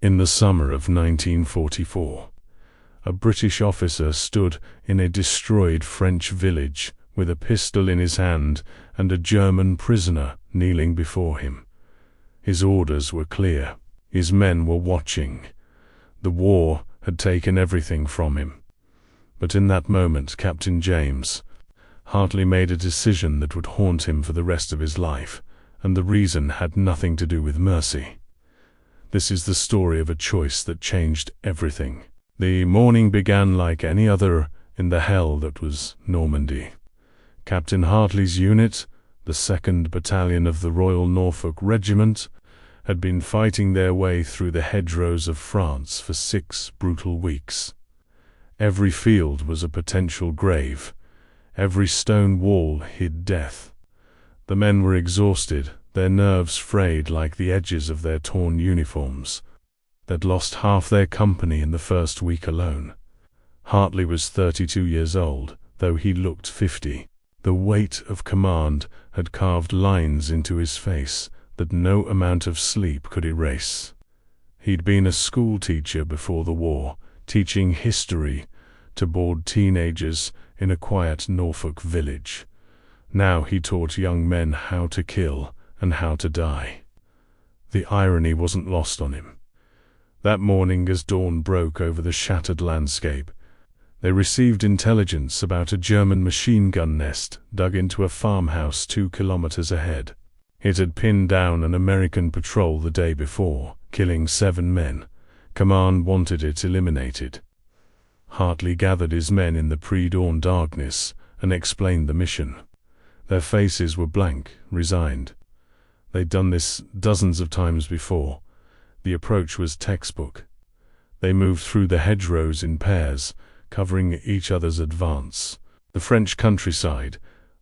In the summer of 1944, a British officer stood in a destroyed French village with a pistol in his hand and a German prisoner kneeling before him. His orders were clear. His men were watching. The war had taken everything from him. But in that moment, Captain James Hartley made a decision that would haunt him for the rest of his life, and the reason had nothing to do with mercy. This is the story of a choice that changed everything. The morning began like any other in the hell that was Normandy. Captain Hartley's unit, the 2nd Battalion of the Royal Norfolk Regiment, had been fighting their way through the hedgerows of France for 6 brutal weeks. Every field was a potential grave. Every stone wall hid death. The men were exhausted, their nerves frayed like the edges of their torn uniforms. They'd lost half their company in the first week alone. Hartley was 32 years old, though he looked 50. The weight of command had carved lines into his face that no amount of sleep could erase. He'd been a school teacher before the war, teaching history to bored teenagers in a quiet Norfolk village. Now he taught young men how to kill and how to die. The irony wasn't lost on him. That morning, as dawn broke over the shattered landscape, they received intelligence about a German machine gun nest dug into a farmhouse 2 kilometers ahead. It had pinned down an American patrol the day before, killing 7 men. Command wanted it eliminated. Hartley gathered his men in the pre-dawn darkness and explained the mission. Their faces were blank, resigned. They'd done this dozens of times before. The approach was textbook. They moved through the hedgerows in pairs, covering each other's advance. The French countryside,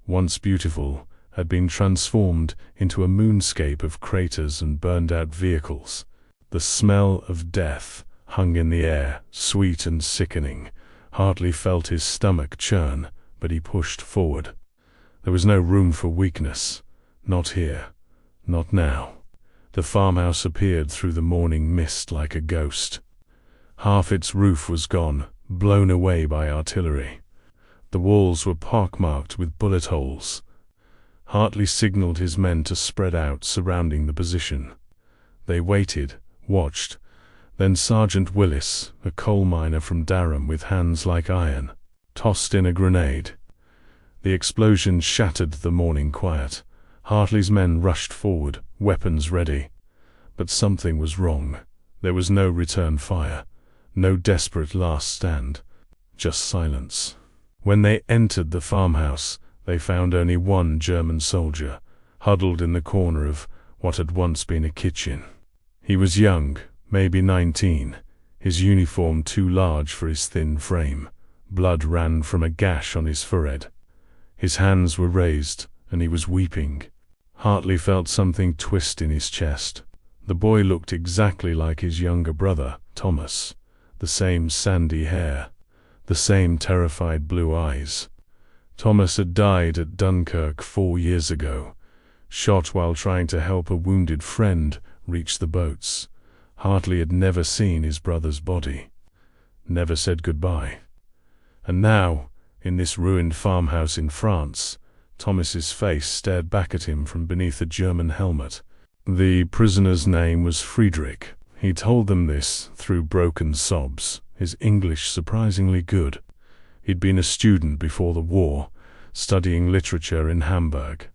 once beautiful, had been transformed into a moonscape of craters and burned-out vehicles. The smell of death hung in the air, sweet and sickening. Hartley felt his stomach churn, but he pushed forward. There was no room for weakness. Not here. Not now. The farmhouse appeared through the morning mist like a ghost. Half its roof was gone, blown away by artillery. The walls were pockmarked with bullet holes. Hartley signaled his men to spread out surrounding the position. They waited, watched. Then Sergeant Willis, a coal miner from Durham with hands like iron, tossed in a grenade. The explosion shattered the morning quiet. Hartley's men rushed forward, weapons ready. But something was wrong. There was no return fire, no desperate last stand, just silence. When they entered the farmhouse, they found only one German soldier, huddled in the corner of what had once been a kitchen. He was young, maybe 19, his uniform too large for his thin frame. Blood ran from a gash on his forehead. His hands were raised, and he was weeping. Hartley felt something twist in his chest. The boy looked exactly like his younger brother, Thomas. The same sandy hair, the same terrified blue eyes. Thomas had died at Dunkirk 4 years ago, shot while trying to help a wounded friend reach the boats. Hartley had never seen his brother's body, never said goodbye. And now, in this ruined farmhouse in France, Thomas's face stared back at him from beneath a German helmet. The prisoner's name was Friedrich. He told them this through broken sobs, his English surprisingly good. He'd been a student before the war, studying literature in Hamburg.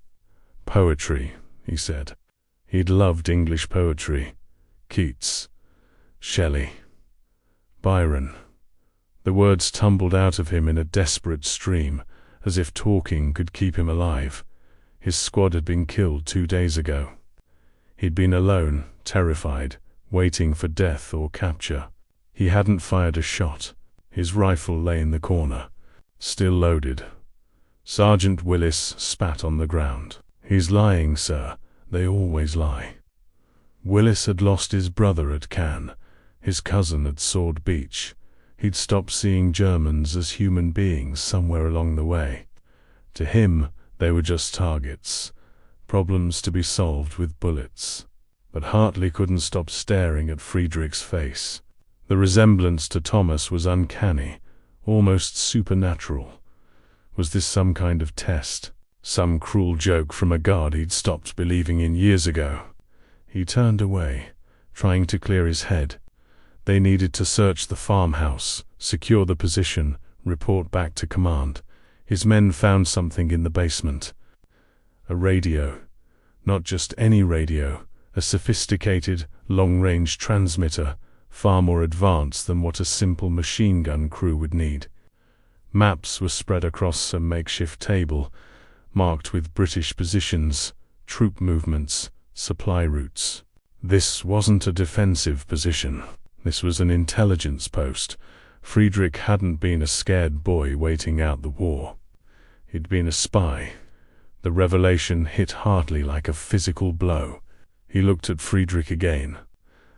Poetry, he said. He'd loved English poetry. Keats, Shelley, Byron. The words tumbled out of him in a desperate stream, as if talking could keep him alive. His squad had been killed 2 days ago. He'd been alone, terrified, waiting for death or capture. He hadn't fired a shot. His rifle lay in the corner, still loaded. Sergeant Willis spat on the ground. "He's lying, sir. They always lie." Willis had lost his brother at Cannes, his cousin at Sword Beach. He'd stopped seeing Germans as human beings somewhere along the way. To him, they were just targets, problems to be solved with bullets. But Hartley couldn't stop staring at Friedrich's face. The resemblance to Thomas was uncanny, almost supernatural. Was this some kind of test? Some cruel joke from a god he'd stopped believing in years ago? He turned away, trying to clear his head. They needed to search the farmhouse, secure the position, report back to command. His men found something in the basement. A radio. Not just any radio, a sophisticated, long-range transmitter, far more advanced than what a simple machine gun crew would need. Maps were spread across a makeshift table, marked with British positions, troop movements, supply routes. This wasn't a defensive position. This was an intelligence post. Friedrich hadn't been a scared boy waiting out the war. He'd been a spy. The revelation hit Hartley like a physical blow. He looked at Friedrich again,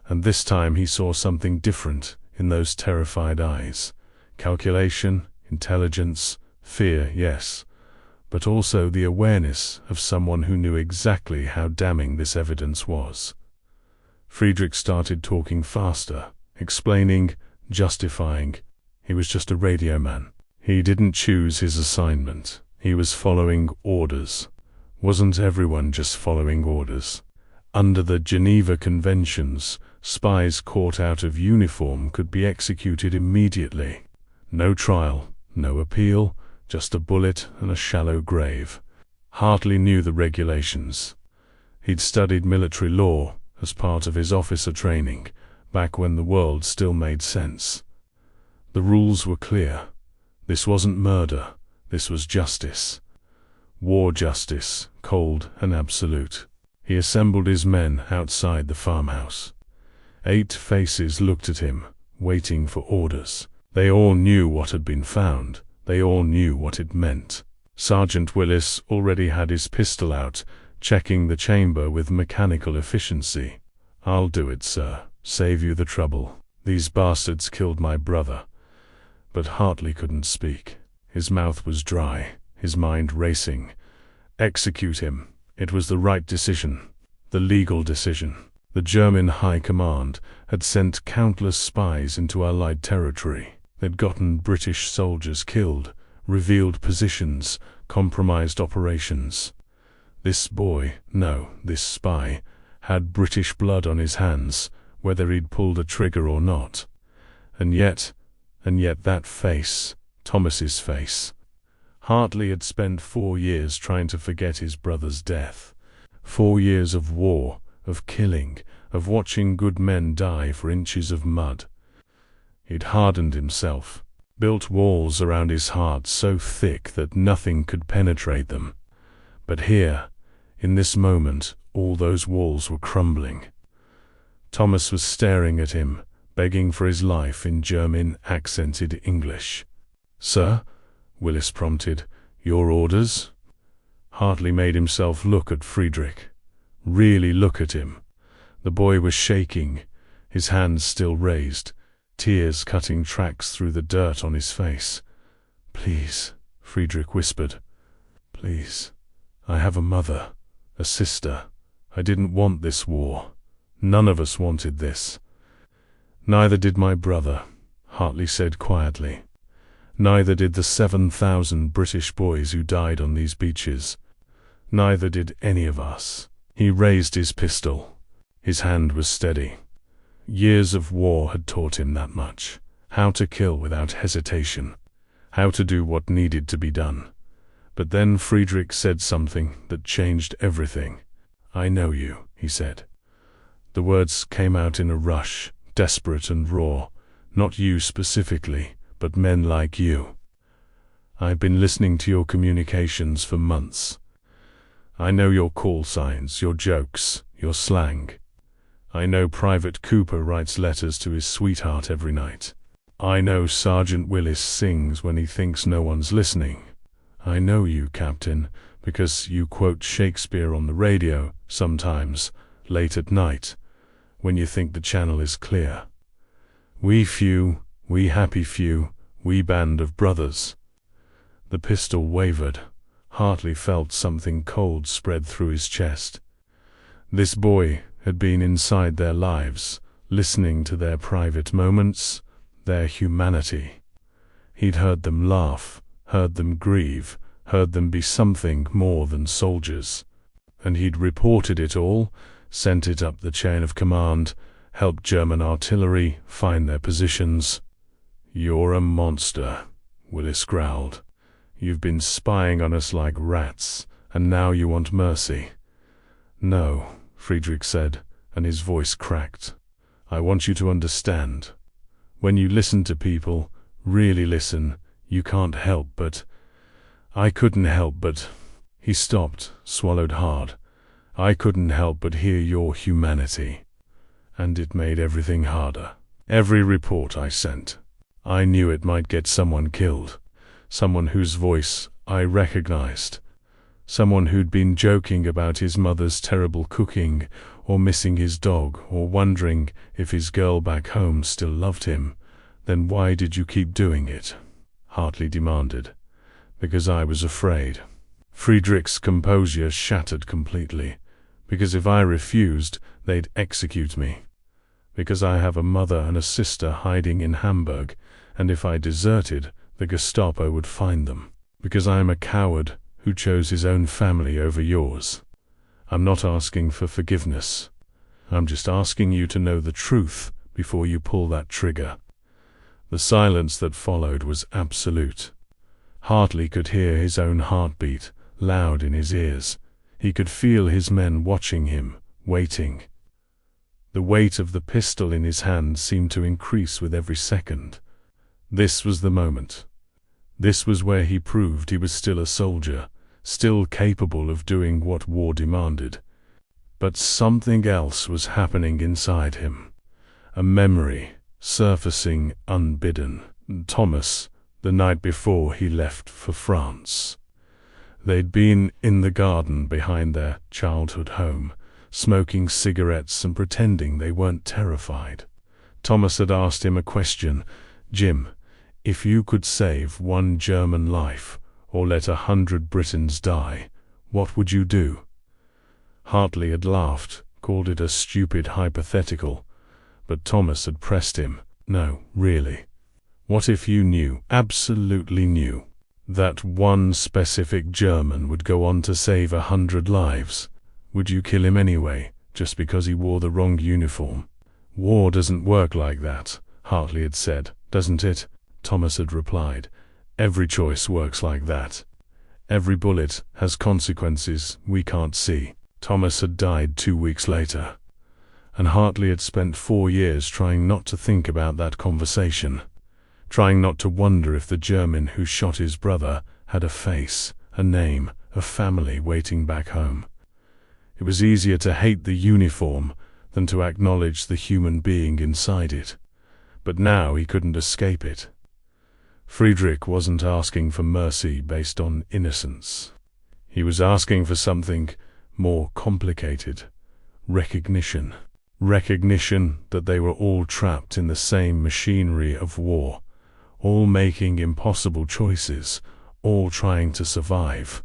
and this time he saw something different in those terrified eyes. Calculation, intelligence, fear, yes, but also the awareness of someone who knew exactly how damning this evidence was. Friedrich started talking faster, explaining, justifying. He was just a radio man. He didn't choose his assignment. He was following orders. Wasn't everyone just following orders? Under the Geneva Conventions, spies caught out of uniform could be executed immediately. No trial, no appeal, just a bullet and a shallow grave. Hartley knew the regulations. He'd studied military law as part of his officer training, back when the world still made sense. The rules were clear. This wasn't murder, this was justice. War justice, cold and absolute. He assembled his men outside the farmhouse. 8 faces looked at him, waiting for orders. They all knew what had been found. They all knew what it meant. Sergeant Willis already had his pistol out, checking the chamber with mechanical efficiency. "I'll do it, sir. Save you the trouble. These bastards killed my brother." But Hartley couldn't speak. His mouth was dry, his mind racing. Execute him. It was the right decision. The legal decision. The German High Command had sent countless spies into Allied territory. They'd gotten British soldiers killed, revealed positions, compromised operations. This boy, no, this spy, had British blood on his hands, whether he'd pulled a trigger or not. And yet that face, Thomas's face. Hartley had spent 4 years trying to forget his brother's death. 4 years of war, of killing, of watching good men die for inches of mud. He'd hardened himself, built walls around his heart so thick that nothing could penetrate them. But here, in this moment, all those walls were crumbling. Thomas was staring at him, begging for his life in German-accented English. "Sir?" Willis prompted. "Your orders?" Hartley made himself look at Friedrich. Really look at him. The boy was shaking, his hands still raised, tears cutting tracks through the dirt on his face. "Please," Friedrich whispered. "Please. I have a mother, a sister. I didn't want this war. None of us wanted this." "Neither did my brother," Hartley said quietly. "Neither did the 7,000 British boys who died on these beaches. Neither did any of us." He raised his pistol. His hand was steady. Years of war had taught him that much. How to kill without hesitation. How to do what needed to be done. But then Friedrich said something that changed everything. "I know you," he said. The words came out in a rush, desperate and raw. "Not you specifically, but men like you. I've been listening to your communications for months. I know your call signs, your jokes, your slang. I know Private Cooper writes letters to his sweetheart every night. I know Sergeant Willis sings when he thinks no one's listening. I know you, Captain, because you quote Shakespeare on the radio, sometimes, late at night, when you think the channel is clear. We few, we happy few, we band of brothers." The pistol wavered. Hartley felt something cold spread through his chest. This boy had been inside their lives, listening to their private moments, their humanity. He'd heard them laugh, heard them grieve, heard them be something more than soldiers. And he'd reported it all, sent it up the chain of command, helped German artillery find their positions. "You're a monster," Willis growled. "You've been spying on us like rats, and now you want mercy." "No," Friedrich said, and his voice cracked. "I want you to understand. When you listen to people, really listen, you can't help but—" "I couldn't help but—" He stopped, swallowed hard. "I couldn't help but hear your humanity. And it made everything harder. Every report I sent. I knew it might get someone killed. Someone whose voice I recognized. Someone who'd been joking about his mother's terrible cooking, or missing his dog, or wondering if his girl back home still loved him. Then why did you keep doing it?" Hartley demanded. "Because I was afraid." Friedrich's composure shattered completely. "Because if I refused, they'd execute me. Because I have a mother and a sister hiding in Hamburg, and if I deserted, the Gestapo would find them. Because I'm a coward who chose his own family over yours. I'm not asking for forgiveness. I'm just asking you to know the truth before you pull that trigger." The silence that followed was absolute. Hartley could hear his own heartbeat, loud in his ears. He could feel his men watching him, waiting. The weight of the pistol in his hand seemed to increase with every second. This was the moment. This was where he proved he was still a soldier, still capable of doing what war demanded. But something else was happening inside him. A memory, surfacing unbidden. Thomas, the night before he left for France. They'd been in the garden behind their childhood home, smoking cigarettes and pretending they weren't terrified. Thomas had asked him a question. "Jim, if you could save one German life, or let 100 Britons die, what would you do?" Hartley had laughed, called it a stupid hypothetical, but Thomas had pressed him. "No, really. What if you knew, absolutely knew, that one specific German would go on to save 100 lives? Would you kill him anyway, just because he wore the wrong uniform?" "War doesn't work like that," Hartley had said. "Doesn't it?" Thomas had replied. "Every choice works like that. Every bullet has consequences we can't see." Thomas had died 2 weeks later, and Hartley had spent 4 years trying not to think about that conversation, trying not to wonder if the German who shot his brother had a face, a name, a family waiting back home. It was easier to hate the uniform than to acknowledge the human being inside it. But now he couldn't escape it. Friedrich wasn't asking for mercy based on innocence. He was asking for something more complicated. Recognition. Recognition that they were all trapped in the same machinery of war, all making impossible choices, all trying to survive.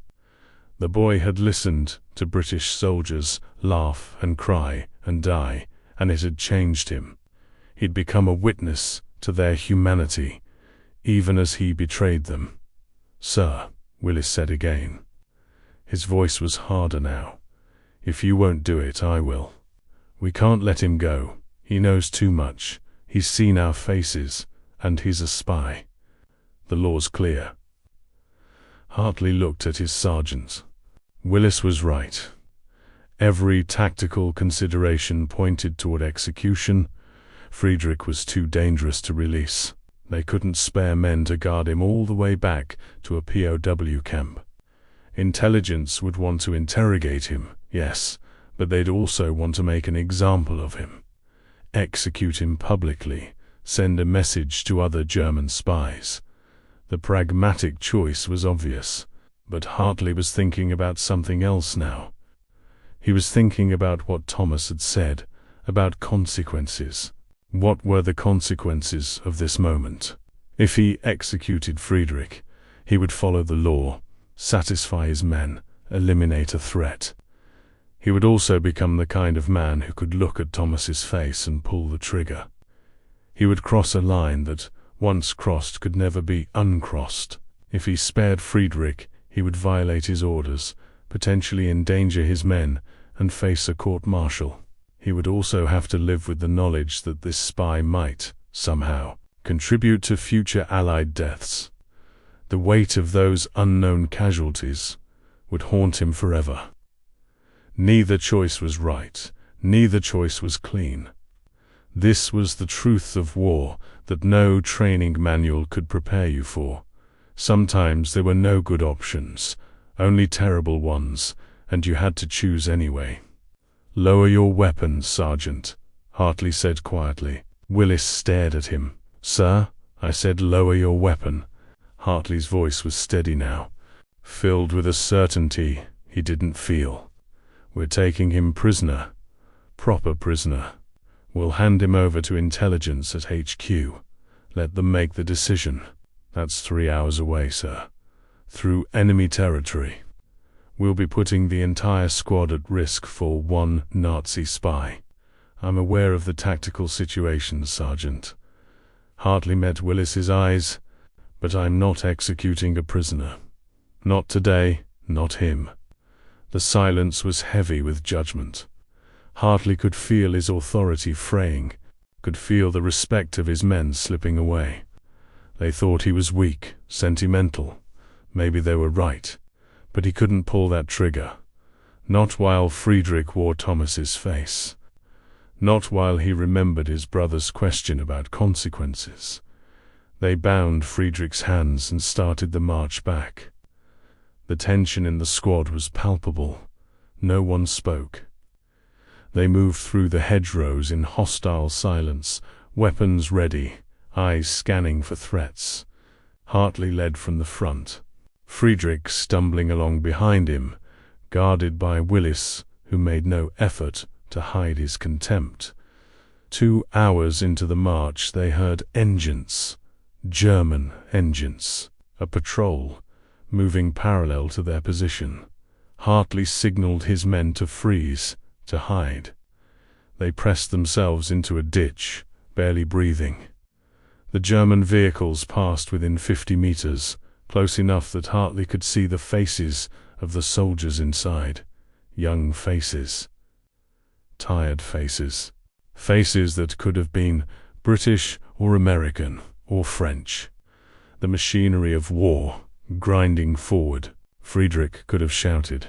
The boy had listened to British soldiers laugh and cry and die, and it had changed him. He'd become a witness to their humanity, even as he betrayed them. "Sir," Willis said again. His voice was harder now. "If you won't do it, I will. We can't let him go. He knows too much. He's seen our faces, and he's a spy. The law's clear." Hartley looked at his sergeant. Willis was right. Every tactical consideration pointed toward execution. Friedrich was too dangerous to release. They couldn't spare men to guard him all the way back to a POW camp. Intelligence would want to interrogate him, yes, but they'd also want to make an example of him. Execute him publicly, send a message to other German spies. The pragmatic choice was obvious, but Hartley was thinking about something else now. He was thinking about what Thomas had said, about consequences. What were the consequences of this moment? If he executed Friedrich, he would follow the law, satisfy his men, eliminate a threat. He would also become the kind of man who could look at Thomas's face and pull the trigger. He would cross a line that, once crossed, could never be uncrossed. If he spared Friedrich, he would violate his orders, potentially endanger his men, and face a court-martial. He would also have to live with the knowledge that this spy might, somehow, contribute to future Allied deaths. The weight of those unknown casualties would haunt him forever. Neither choice was right, neither choice was clean. This was the truth of war that no training manual could prepare you for. Sometimes there were no good options, only terrible ones, and you had to choose anyway. "Lower your weapons, Sergeant," Hartley said quietly. Willis stared at him. "Sir," I said, "lower your weapon." Hartley's voice was steady now, filled with a certainty he didn't feel. "We're taking him prisoner. Proper prisoner. We'll hand him over to intelligence at HQ. Let them make the decision. That's 3 hours away, sir. Through enemy territory. We'll be putting the entire squad at risk for one Nazi spy. I'm aware of the tactical situation, Sergeant." Hartley met Willis's eyes. "But I'm not executing a prisoner. Not today, not him." The silence was heavy with judgment. Hartley could feel his authority fraying, could feel the respect of his men slipping away. They thought he was weak, sentimental. Maybe they were right, but he couldn't pull that trigger. Not while Friedrich wore Thomas's face. Not while he remembered his brother's question about consequences. They bound Friedrich's hands and started the march back. The tension in the squad was palpable. No one spoke. They moved through the hedgerows in hostile silence, weapons ready, eyes scanning for threats. Hartley led from the front, Friedrich stumbling along behind him, guarded by Willis, who made no effort to hide his contempt. 2 hours into the march they heard engines, German engines, a patrol, moving parallel to their position. Hartley signaled his men to freeze, to hide. They pressed themselves into a ditch, barely breathing. The German vehicles passed within 50 meters, close enough that Hartley could see the faces of the soldiers inside. Young faces. Tired faces. Faces that could have been British or American or French. The machinery of war, grinding forward. Friedrich could have shouted.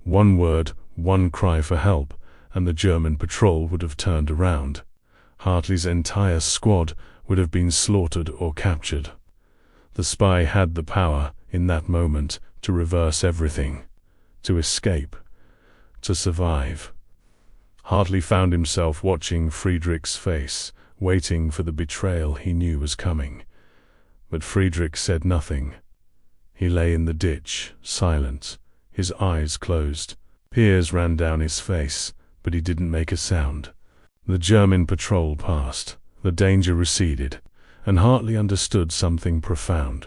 One word, one cry for help, and the German patrol would have turned around. Hartley's entire squad would have been slaughtered or captured. The spy had the power, in that moment, to reverse everything, to escape, to survive. Hartley found himself watching Friedrich's face, waiting for the betrayal he knew was coming. But Friedrich said nothing. He lay in the ditch, silent, his eyes closed. Tears ran down his face, but he didn't make a sound. The German patrol passed, the danger receded, and Hartley understood something profound.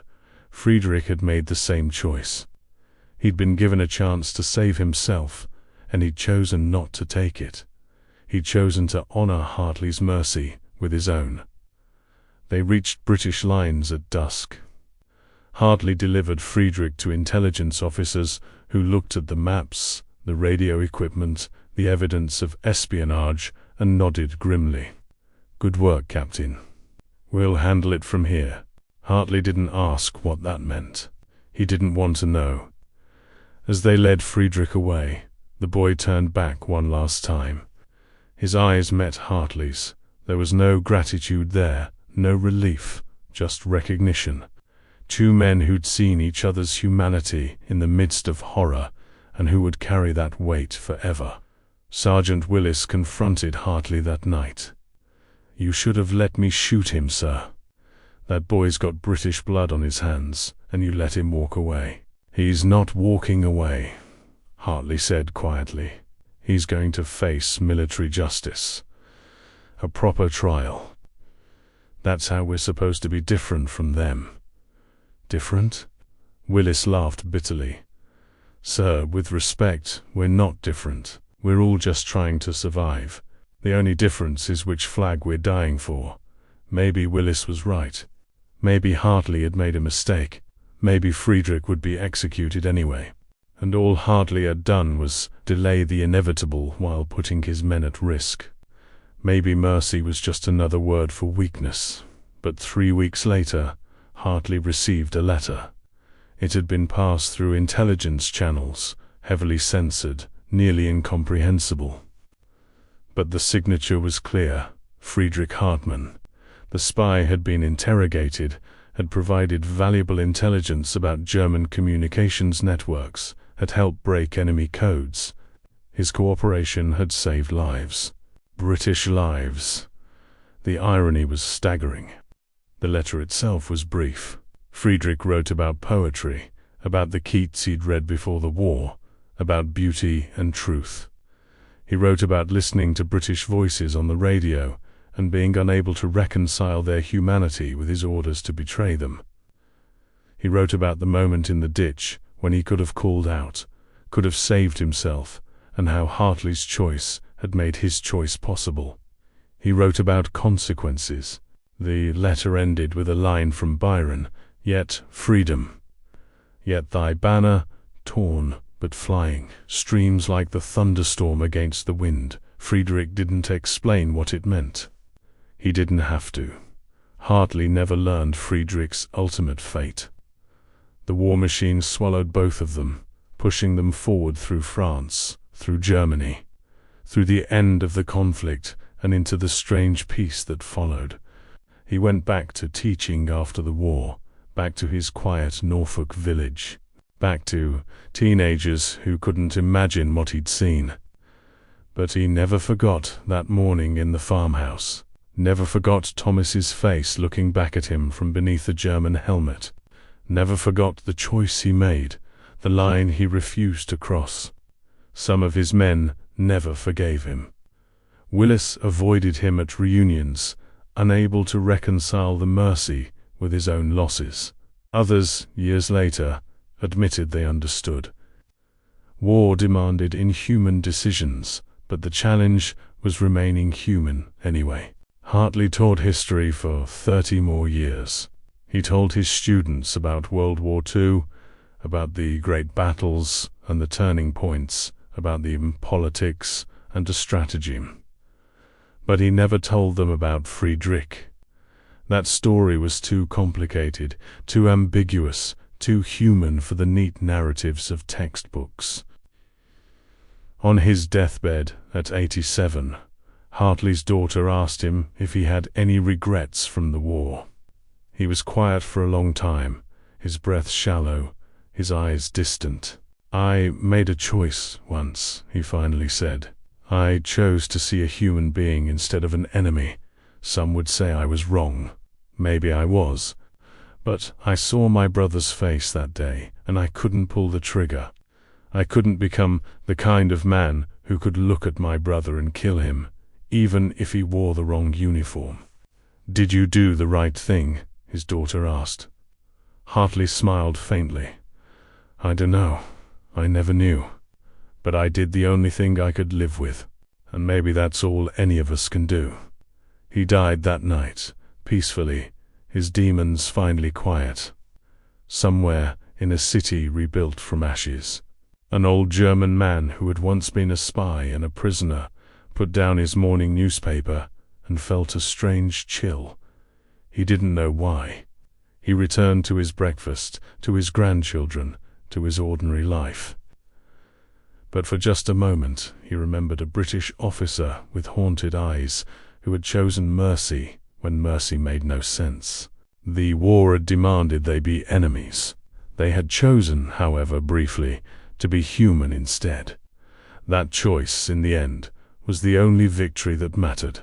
Friedrich had made the same choice. He'd been given a chance to save himself, and he'd chosen not to take it. He'd chosen to honor Hartley's mercy with his own. They reached British lines at dusk. Hartley delivered Friedrich to intelligence officers who looked at the maps, the radio equipment, the evidence of espionage, and nodded grimly. "Good work, Captain. We'll handle it from here." Hartley didn't ask what that meant. He didn't want to know. As they led Friedrich away, the boy turned back one last time. His eyes met Hartley's. There was no gratitude there, no relief, just recognition. 2 men who'd seen each other's humanity in the midst of horror, and who would carry that weight forever. Sergeant Willis confronted Hartley that night. "You should have let me shoot him, sir. That boy's got British blood on his hands, and you let him walk away." "He's not walking away," Hartley said quietly. "He's going to face military justice. A proper trial. That's how we're supposed to be different from them." "Different?" Willis laughed bitterly. "Sir, with respect, we're not different. We're all just trying to survive. The only difference is which flag we're dying for. Maybe Willis was right. Maybe Hartley had made a mistake. Maybe Friedrich would be executed anyway. And all Hartley had done was delay the inevitable while putting his men at risk. Maybe mercy was just another word for weakness. But 3 weeks later, Hartley received a letter. It had been passed through intelligence channels, heavily censored, nearly incomprehensible. But the signature was clear: Friedrich Hartmann. The spy had been interrogated, had provided valuable intelligence about German communications networks, had helped break enemy codes. His cooperation had saved lives. British lives. The irony was staggering. The letter itself was brief. Friedrich wrote about poetry, about the Keats he'd read before the war, about beauty and truth. He wrote about listening to British voices on the radio and being unable to reconcile their humanity with his orders to betray them. He wrote about the moment in the ditch when he could have called out, could have saved himself, and how Hartley's choice had made his choice possible. He wrote about consequences. The letter ended with a line from Byron: "Yet freedom. Yet thy banner, torn but flying, streams like the thunderstorm against the wind." Friedrich didn't explain what it meant. He didn't have to. Hartley never learned Friedrich's ultimate fate. The war machine swallowed both of them, pushing them forward through France, through Germany, through the end of the conflict and into the strange peace that followed. He went back to teaching after the war, back to his quiet Norfolk village, back to teenagers who couldn't imagine what he'd seen. But he never forgot that morning in the farmhouse, never forgot Thomas's face looking back at him from beneath a German helmet, never forgot the choice he made, the line he refused to cross. Some of his men never forgave him. Willis avoided him at reunions, unable to reconcile the mercy with his own losses. Others, years later, admitted they understood. War demanded inhuman decisions, but the challenge was remaining human anyway. Hartley taught history for 30 more years. He told his students about World War II, about the great battles and the turning points, about the politics and the stratagem. But he never told them about Friedrich. That story was too complicated, too ambiguous, too human for the neat narratives of textbooks. On his deathbed at 87, Hartley's daughter asked him if he had any regrets from the war. He was quiet for a long time, his breath shallow, his eyes distant. "I made a choice once," he finally said. "I chose to see a human being instead of an enemy. Some would say I was wrong. Maybe I was. But I saw my brother's face that day, and I couldn't pull the trigger. I couldn't become the kind of man who could look at my brother and kill him, even if he wore the wrong uniform." "Did you do the right thing?" his daughter asked. Hartley smiled faintly. "I dunno. I never knew. But I did the only thing I could live with. And maybe that's all any of us can do." He died that night, peacefully, his demons finally quiet. Somewhere in a city rebuilt from ashes. An old German man who had once been a spy and a prisoner put down his morning newspaper and felt a strange chill. He didn't know why. He returned to his breakfast, to his grandchildren, to his ordinary life. But for just a moment he remembered a British officer with haunted eyes who had chosen mercy when mercy made no sense. The war had demanded they be enemies. They had chosen, however briefly, to be human instead. That choice, in the end, was the only victory that mattered.